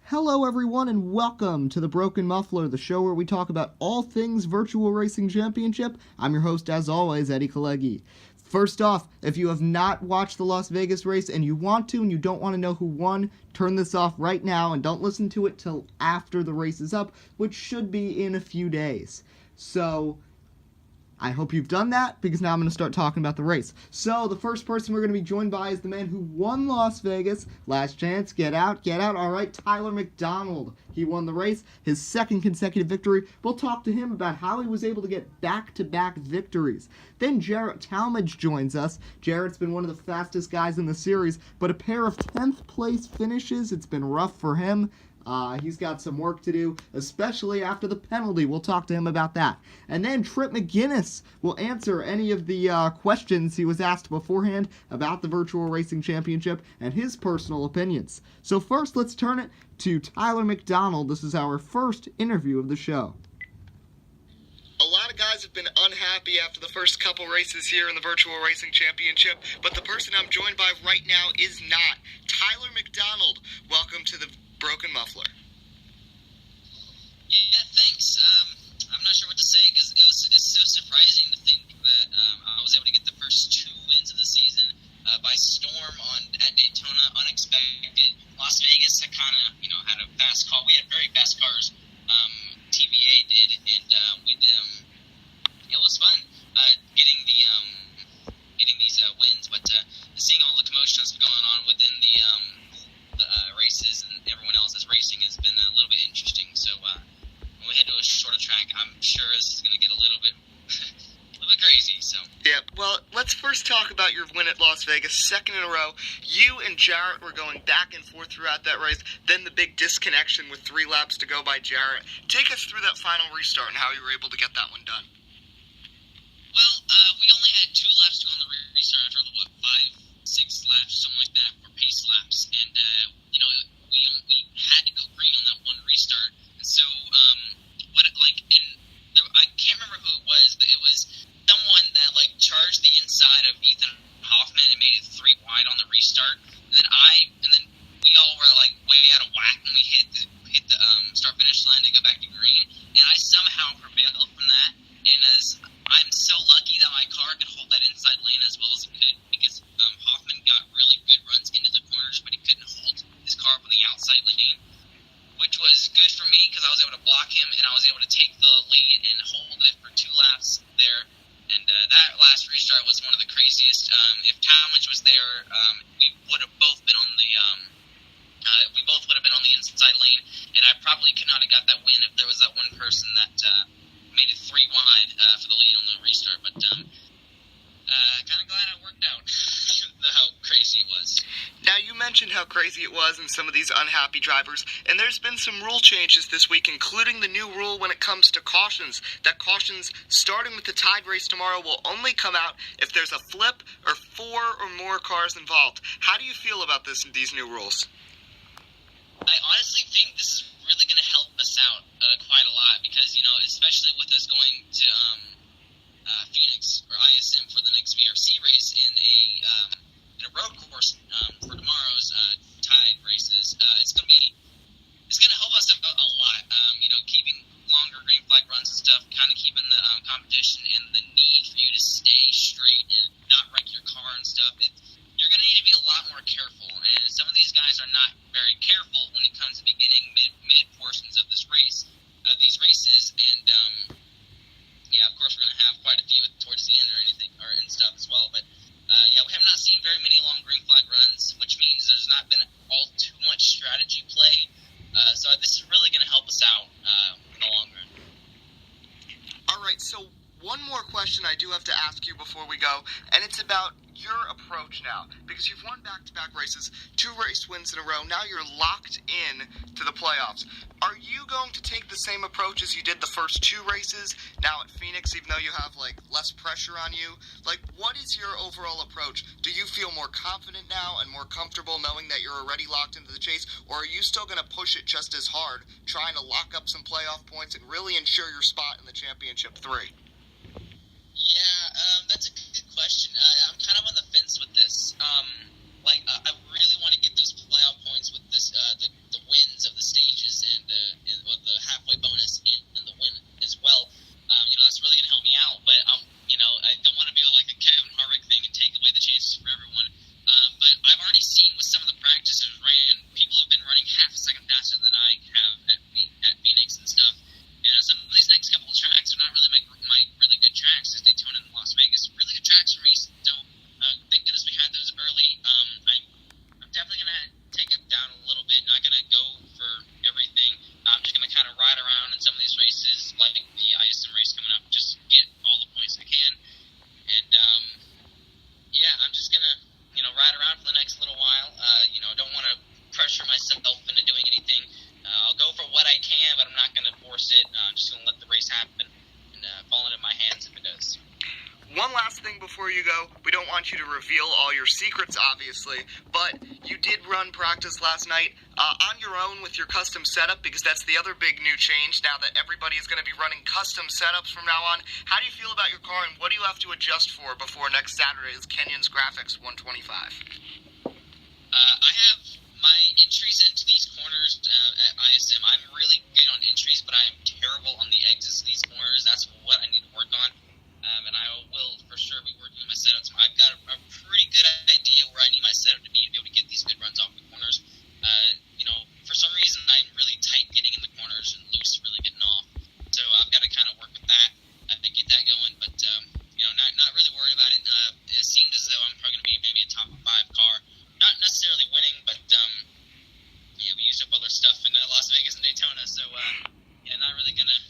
Hello everyone and welcome to the Broken Muffler, the show where we talk about all things Virtual Racing Championship. I'm your host as always, Eddie Kalegi. First off, if you have not watched the Las Vegas race and you want to and you don't want to know who won, turn this off right now and don't listen to it till after the race is up, which should be in a few days. So I hope you've done that, because now I'm going to start talking about the race. So, the first person we're going to be joined by is the man who won Las Vegas. Last chance, get out. All right, Tyler McDonald. He won the race, his second consecutive victory. We'll talk to him about how he was able to get back-to-back victories. Then Jarrett Tallmadge joins us. Jarrett's been one of the fastest guys in the series, but a pair of 10th place finishes, it's been rough for him. He's got some work to do, especially after the penalty. We'll talk to him about that. And then Tripp McGuines will answer any of the questions he was asked beforehand about the Virtual Racing Championship and his personal opinions. So first, let's turn it to Tyler McDonald. This is our first interview of the show. A lot of guys have been unhappy after the first couple races here in the Virtual Racing Championship, but the person I'm joined by right now is not. Tyler McDonald, welcome to the Broken Muffler. Yeah, thanks. I'm not sure what to say, because it's so surprising to think that I was able to get the first two wins of the season by storm at Daytona, unexpected. Las Vegas, I kind of had a fast car. We had very fast cars. TVA did, and it was fun getting these wins. But seeing all the commotion that's going on within the races and everyone else that's racing has been a little bit interesting. So when we head to a shorter track, I'm sure this is going to get a little bit crazy. So yeah, well, let's first talk about your win at Las Vegas, second in a row. You and Jarrett were going back and forth throughout that race. Then the big disconnection with 3 laps to go by Jarrett. Take us through that final restart and how you were able to get that one done. Well, we only had 2 laps to go on the restart after 5-6 laps or something like that for pace laps, and we had to go green on that one restart. And so I can't remember who it was, but it was someone that charged the inside of Ethan Hoffman and made it 3 wide on the restart. And then we all were way out of whack when we hit the start finish line to go back to green, and I somehow prevailed from that. And as I'm so lucky that my car could hold that inside lane as well as it could, because Hoffman got really good runs into the corners, but he couldn't hold his car from the outside lane, which was good for me because I was able to block him and I was able to take the lead and hold it for 2 laps there. And that last restart was one of the craziest. If Tallmadge was there, we would have both been on the inside lane, and I probably could not have got that win if there was that one person that made it 3 wide for the lead on the restart. But kind of glad it worked out. How crazy it was. Now, you mentioned how crazy it was and some of these unhappy drivers, and there's been some rule changes this week, including the new rule when it comes to cautions. That cautions, starting with the tied race tomorrow, will only come out if there's a flip or 4 or more cars involved. How do you feel about these new rules? I honestly think this is really going to help us out quite a lot, because, especially with us going to Phoenix or ISM for the next VRC race in a road course for tomorrow's tied races, it's going to help us out a lot. Keeping longer green flag runs and stuff, kind of keeping the competition and the need for you to stay straight and not wreck your car and stuff. You're going to need to be a lot more careful, and some of these guys are not very careful when it comes to beginning mid portions of these races, and of course we're going to have quite a few towards the end and stuff as well. But we have not seen very many long green flag runs, which means there's not been all too much strategy play. So this is really going to help us out in the long run. All right, so one more question I do have to ask you before we go, and it's about your approach now, because you've won back-to-back races, 2 race wins in a row. Now you're locked in to the playoffs. Are you going to take the same approach as you did the first 2 races now at Phoenix, even though you have less pressure on you? What is your overall approach? Do you feel more confident now and more comfortable knowing that you're already locked into the chase, or are you still going to push it just as hard, trying to lock up some playoff points and really ensure your spot in the championship 3? Yeah, that's a good question. I'm kind of on the fence with this. I really want to get those playoff points with this, the wins of the state into doing anything. I'll go for what I can, but I'm not going to force it. I'm just going to let the race happen and fall into my hands if it does. One last thing before you go. We don't want you to reveal all your secrets, obviously, but you did run practice last night on your own with your custom setup, because that's the other big new change now that everybody is going to be running custom setups from now on. How do you feel about your car, and what do you have to adjust for before next Saturday's Kenyon's Graphics 125? I have my entries into these corners at ISM. I'm really good on entries, but I am terrible on the exits of these corners. That's what I need to work on. And I will for sure be working on my setups. I've got a pretty good idea where I need my setup to be able to get these good runs off the corners. For some reason, I'm really tight getting in the corners and loose really getting off. So I've got to kind of work with that and get that going. But, not really worried about it. It seemed as though I'm probably going to be maybe a top 5 car. Not necessarily winning, but, we used up other stuff in Las Vegas and Daytona. So, not really going to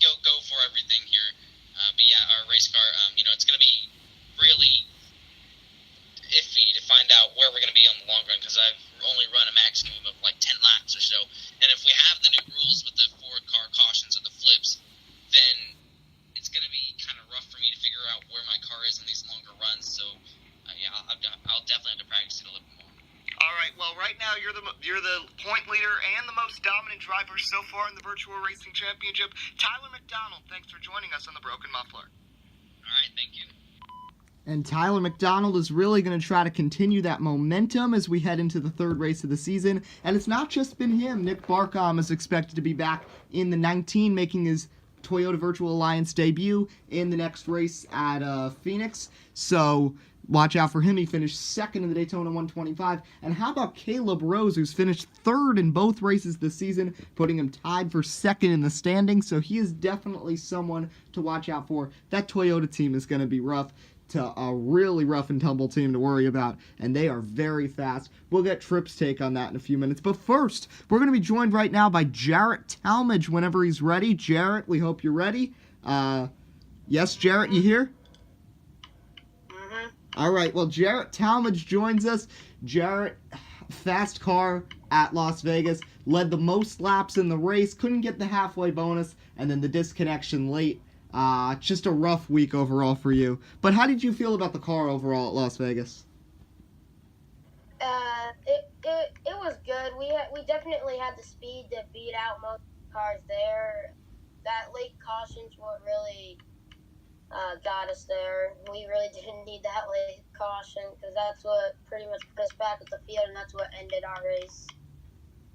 go for everything here. Our race car, it's going to be really iffy to find out where we're going to be on the long run, because I've only run a maximum of like 10 laps or so. And if we have the new rules with the forward car cautions or the flips, then it's going to be kind of rough for me to figure out where my car is on these longer runs. So, I'll definitely have to practice it a little bit more. All right, well, right now you're the point leader and the most dominant driver so far in the Virtual Racing Championship. Tyler McDonald, thanks for joining us on the Broken Muffler. All right, thank you. And Tyler McDonald is really going to try to continue that momentum as we head into the third race of the season. And it's not just been him. Nick Barkham is expected to be back in the 19, making his Toyota Virtual Alliance debut in the next race at Phoenix. So watch out for him. He finished second in the Daytona 125. And how about Caleb Rose, who's finished third in both races this season, putting him tied for second in the standings. So he is definitely someone to watch out for. That Toyota team is going to be rough. To a really rough and tumble team to worry about, and they are very fast. We'll get Tripp's take on that in a few minutes. But first, we're going to be joined right now by Jarrett Tallmadge whenever he's ready. Jarrett, we hope you're ready. Yes, Jarrett, you here? Mm-hmm. All right, well, Jarrett Tallmadge joins us. Jarrett, fast car at Las Vegas, led the most laps in the race, couldn't get the halfway bonus, and then the disconnection late. Just a rough week overall for you. But how did you feel about the car overall at Las Vegas? It was good. We definitely had the speed to beat out most cars there. That late caution's what really got us there. We really didn't need that late caution, because that's what pretty much put us back at the field, and that's what ended our race.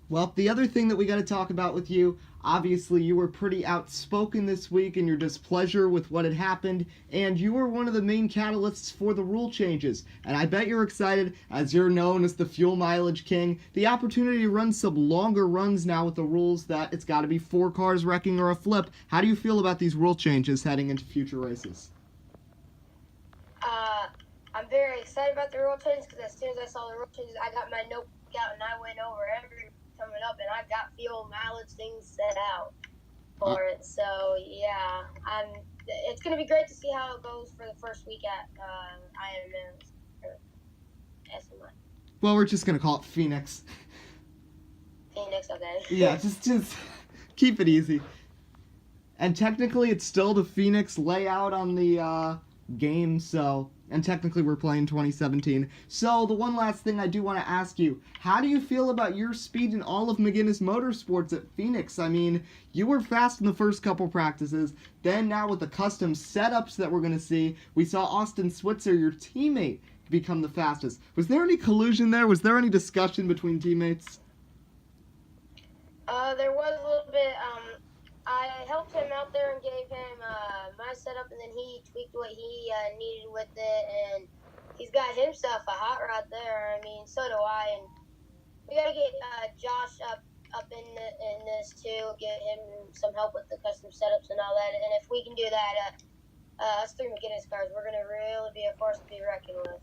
Well, the other thing that we got to talk about with you, obviously you were pretty outspoken this week in your displeasure with what had happened, and you were one of the main catalysts for the rule changes. And I bet you're excited, as you're known as the fuel mileage king, the opportunity to run some longer runs now with the rules that it's got to be 4 cars wrecking or a flip. How do you feel about these rule changes heading into future races? I'm very excited about the rule changes, because as soon as I saw the rule changes, I got my notebook out and I went over every coming up, and I got fuel mileage things set out for it. So yeah, it's gonna be great to see how it goes for the first week at IMM or SMI. Well, we're just gonna call it Phoenix. Phoenix, okay. Yeah, just keep it easy. And technically, it's still the Phoenix layout on the game, and technically we're playing 2017. So the one last thing I do want to ask you, how do you feel about your speed in all of McGuines Motorsports at Phoenix? I mean, you were fast in the first couple practices, then now with the custom setups that we're going to see, we saw Austin Switzer, your teammate, become the fastest. Was there any collusion there? Was there any discussion between teammates? There was a little bit. I helped him out there and gave him my setup, and then he tweaked what he needed with it, and he's got himself a hot rod there. I mean, so do I, and we got to get Josh up in this too, get him some help with the custom setups and all that, and if we can do that, us 3 McGuines cars, we're going to really be a force to be reckoned with.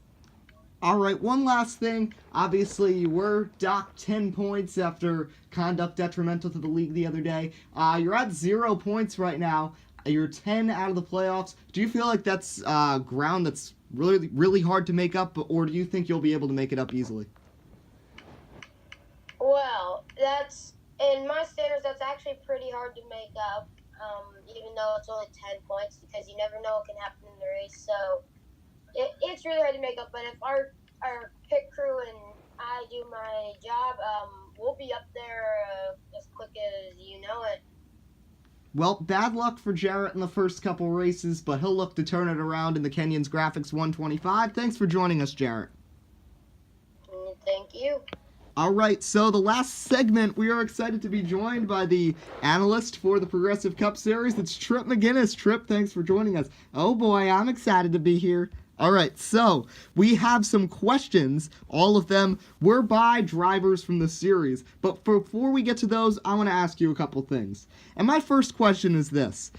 All right, one last thing. Obviously, you were docked 10 points after conduct detrimental to the league the other day. You're at 0 points right now. You're 10 out of the playoffs. Do you feel like that's ground that's really, really hard to make up, or do you think you'll be able to make it up easily? Well, That's in my standards. That's actually pretty hard to make up, even though it's only 10 points because you never know what can happen in the race. So it's really hard to make up. But if our pit crew and I do my job, we'll be up there as quick as you know it. Well, bad luck for Jarrett in the first couple races, but he'll look to turn it around in the Kenyans Graphics 125. Thanks for joining us, Jarrett. Thank you. All right, so the last segment, we are excited to be joined by the analyst for the Progressive Cup Series. It's Tripp McGuines. Tripp, thanks for joining us. Oh boy, I'm excited to be here. All right, so we have some questions. All of them were by drivers from the series. But before we get to those, I want to ask you a couple things. And my first question is this.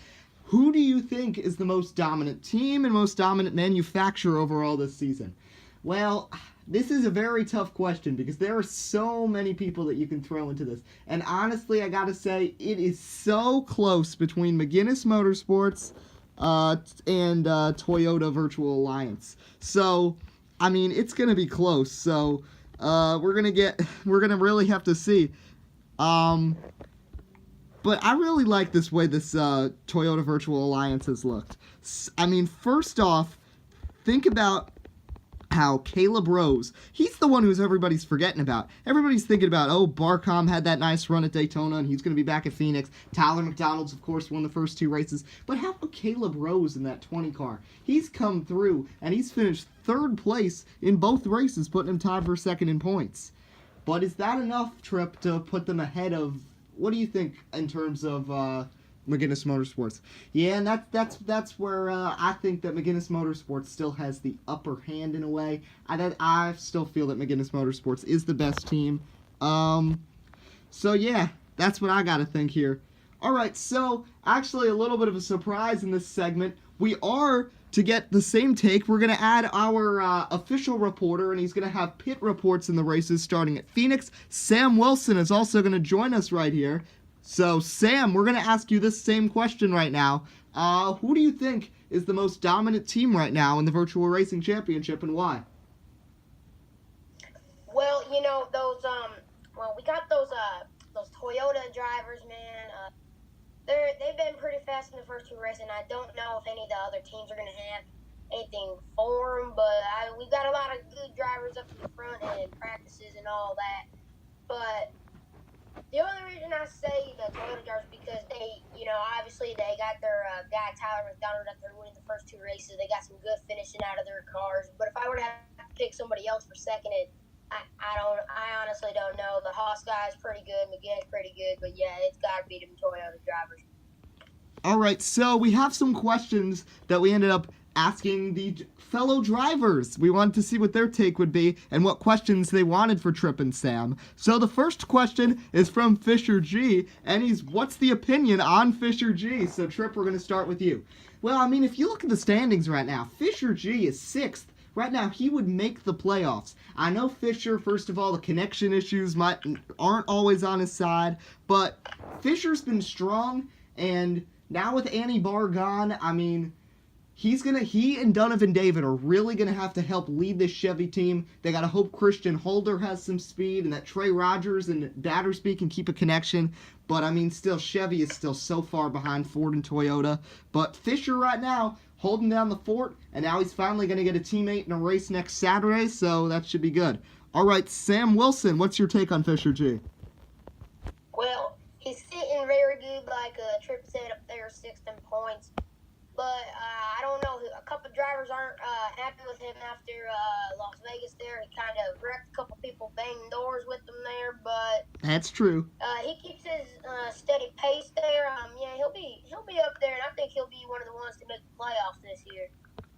Who do you think is the most dominant team and most dominant manufacturer overall this season? Well, this is a very tough question because there are so many people that you can throw into this. And honestly, I gotta say, it is so close between McGuines Motorsports and Toyota Virtual Alliance. So, I mean, it's gonna be close. So, we're gonna really have to see. But I really like this way this Toyota Virtual Alliance has looked. I mean, first off, think about how Caleb Rose, he's the one who's everybody's forgetting about. Everybody's thinking about, oh, Barcom had that nice run at Daytona, and he's going to be back at Phoenix. Tyler McDonald's, of course, won the first two races. But how about Caleb Rose in that 20 car? He's come through, and he's finished third place in both races, putting him tied for second in points. But is that enough, Tripp, to put them ahead of, what do you think in terms of McGuines Motorsports? Yeah, and that's where I think that McGuines Motorsports still has the upper hand in a way. I still feel that McGuines Motorsports is the best team. So yeah, that's what I gotta think here. Alright, so actually a little bit of a surprise in this segment. We are, to get the same take, we're going to add our official reporter, and he's going to have pit reports in the races starting at Phoenix. Sam Wilson is also going to join us right here. So, Sam, we're going to ask you this same question right now. Who do you think is the most dominant team right now in the Virtual Racing Championship, and why? Well, you know, we got those Toyota drivers, man. They've been pretty fast in the first two races, and I don't know if any of the other teams are going to have anything for them, but we've got a lot of good drivers up in the front and practices and all that. But the only reason I say the Toyota drivers because they, obviously they got their guy Tyler McDonald up there winning the first two races. They got some good finishing out of their cars. But if I were to have to pick somebody else for second, I honestly don't know. The Haas guy's pretty good, McGuinn's pretty good, but yeah, it's got to be them Toyota drivers. All right, so we have some questions that we ended up asking the fellow drivers. We wanted to see what their take would be and what questions they wanted for Tripp and Sam. So the first question is from Fisher G, and he's, what's the opinion on Fisher G? So Tripp, we're going to start with you. Well, I mean, if you look at the standings right now, Fisher G is 6th. Right now, he would make the playoffs. I know Fisher, first of all, the connection issues aren't always on his side, but Fisher's been strong, and now with Annie Barr gone, I mean, he and Donovan David are really going to have to help lead this Chevy team. They got to hope Christian Holder has some speed and that Trey Rogers and Battersby can keep a connection. But, I mean, still, Chevy is still so far behind Ford and Toyota. But Fisher right now, holding down the fort, and now he's finally going to get a teammate in a race next Saturday, so that should be good. All right, Sam Wilson, what's your take on Fisher G? Well, he's sitting very good, like Tripp said, up there, 6th in points. But I don't know. A couple drivers aren't happy with him after Las Vegas there. He kind of wrecked a couple people banging doors with him there. But that's true. He keeps his steady pace there. Yeah, he'll be up there, and I think he'll be one of the ones to make the playoffs this year.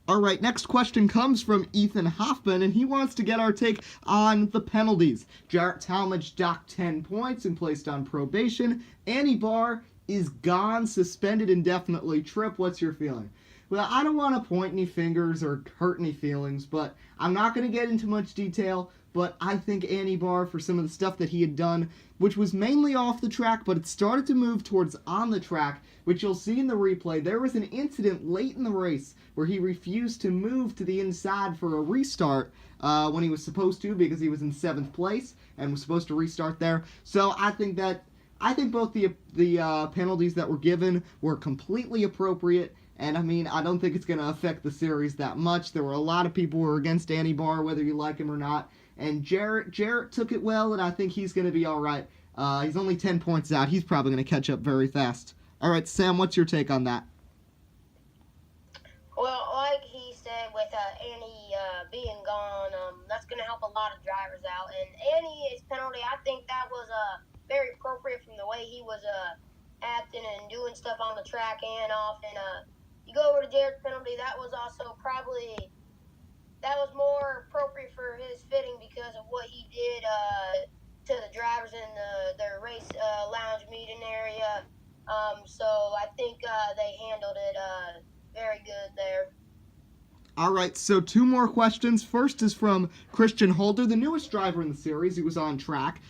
All right, next question comes from Ethan Hoffman, and he wants to get our take on the penalties. Jarrett Tallmadge docked 10 points and placed on probation. Annie Barr is gone, suspended indefinitely. Tripp, what's your feeling? Well, I don't want to point any fingers or hurt any feelings, but I'm not going to get into much detail. but I think Annie Barr, for some of the stuff that he had done, which was mainly off the track, but it started to move towards on the track, which you'll see in the replay. There was an incident late in the race where he refused to move to the inside for a restart when he was supposed to, because he was in 7th place and was supposed to restart there. So I think both the penalties that were given were completely appropriate. And, I mean, I don't think it's going to affect the series that much. There were a lot of people who were against Annie Barr, whether you like him or not. And Jarrett took it well, and I think he's going to be all right. He's only 10 points out. He's probably going to catch up very fast. All right, Sam, what's your take on that? Well, like he said, with Annie being gone, that's going to help a lot of drivers out. And Annie's penalty, I think that was very appropriate from the way he was acting and doing stuff on the track and off. And you go over to Jarrett's penalty, that was more appropriate for his fitting because of what he did to the drivers in their race lounge meeting area. So I think they handled it very good there. All right, so 2 more questions. First is from Christian Holder, the newest driver in the series. He was on track.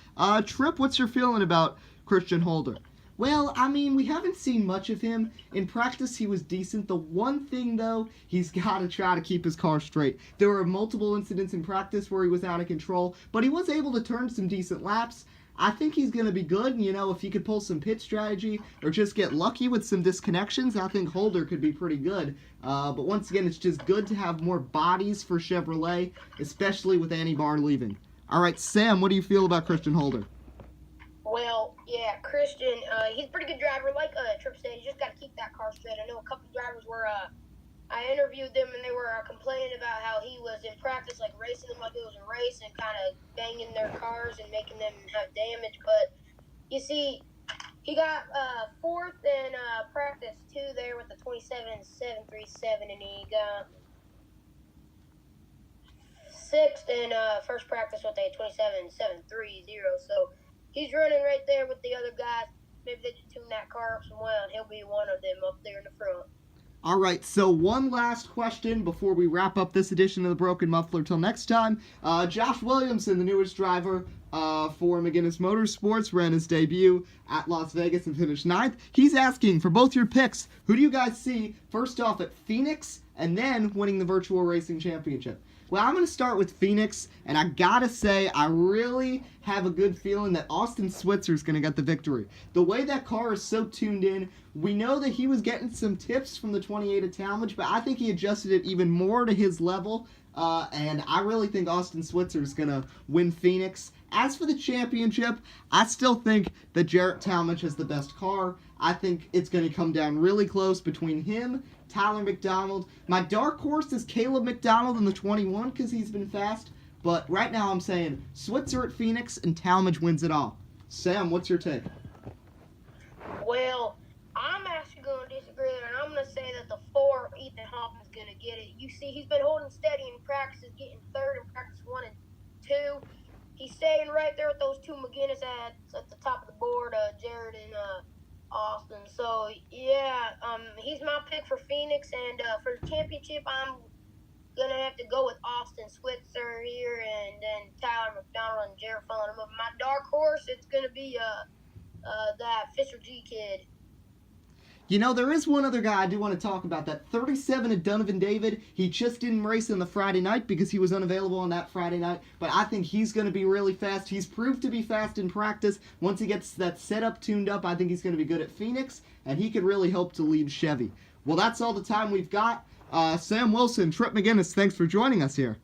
Tripp, what's your feeling about Christian Holder? Well, I mean, we haven't seen much of him. In practice, he was decent. The one thing, though, he's got to try to keep his car straight. There were multiple incidents in practice where he was out of control, but he was able to turn some decent laps. I think he's going to be good. You know, if he could pull some pit strategy or just get lucky with some disconnections, I think Holder could be pretty good. But once again, it's just good to have more bodies for Chevrolet, especially with Annie Barr leaving. All right, Sam, what do you feel about Christian Holder? Well, yeah, Christian, he's a pretty good driver. Like Tripp said, you just got to keep that car straight. I know a couple drivers were, I interviewed them and they were complaining about how he was in practice, like racing them like it was a race and kind of banging their cars and making them have damage. But you see, he got 4th in practice 2 there with the 27.737, and he got 6th in first practice with a 27.730. So he's running right there with the other guys. Maybe they just tune that car up some well, and he'll be one of them up there in the front. All right, so one last question before we wrap up this edition of the Broken Muffler. Till next time, Josh Williamson, the newest driver for McGuines Motorsports, ran his debut at Las Vegas and finished 9th. He's asking for both your picks. Who do you guys see first off at Phoenix and then winning the Virtual Racing Championship? Well, I'm going to start with Phoenix, and I gotta say, I really have a good feeling that Austin Switzer's going to get the victory. The way that car is so tuned in, we know that he was getting some tips from the 28 at Tallmadge, but I think he adjusted it even more to his level, and I really think Austin Switzer's going to win Phoenix. As for the championship, I still think that Jarrett Tallmadge has the best car. I think it's going to come down really close between him, Tyler McDonald. My dark horse is Caleb McDonald in the 21 because he's been fast. But right now I'm saying Switzer at Phoenix and Tallmadge wins it all. Sam, what's your take? Well, I'm actually going to disagree there, and I'm going to say that the 4, Ethan Hoffman's going to get it. You see, he's been holding steady in practices, getting 3rd in practice 1 and 2. He's staying right there with those 2 McGuines ads at the top of the board, Jarrett and Austin. So, yeah, he's my pick for Phoenix. And for the championship, I'm going to have to go with Austin Switzer here and then Tyler McDonald and Jarrett following him up. My dark horse, it's going to be that Fisher G kid. You know, there is one other guy I do want to talk about. That 37 at Donovan David. He just didn't race on the Friday night because he was unavailable on that Friday night. But I think he's going to be really fast. He's proved to be fast in practice. Once he gets that setup tuned up, I think he's going to be good at Phoenix. And he could really help to lead Chevy. Well, that's all the time we've got. Sam Wilson, Tripp McGuines, thanks for joining us here.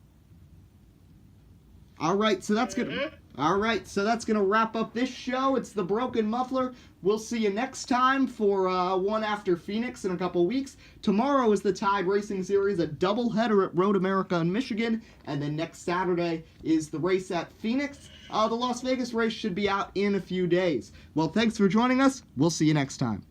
All right, so that's good. All right, so that's going to wrap up this show. It's the Broken Muffler. We'll see you next time for one after Phoenix in a couple weeks. Tomorrow is the Tide Racing Series, a doubleheader at Road America in Michigan. And then next Saturday is the race at Phoenix. The Las Vegas race should be out in a few days. Well, thanks for joining us. We'll see you next time.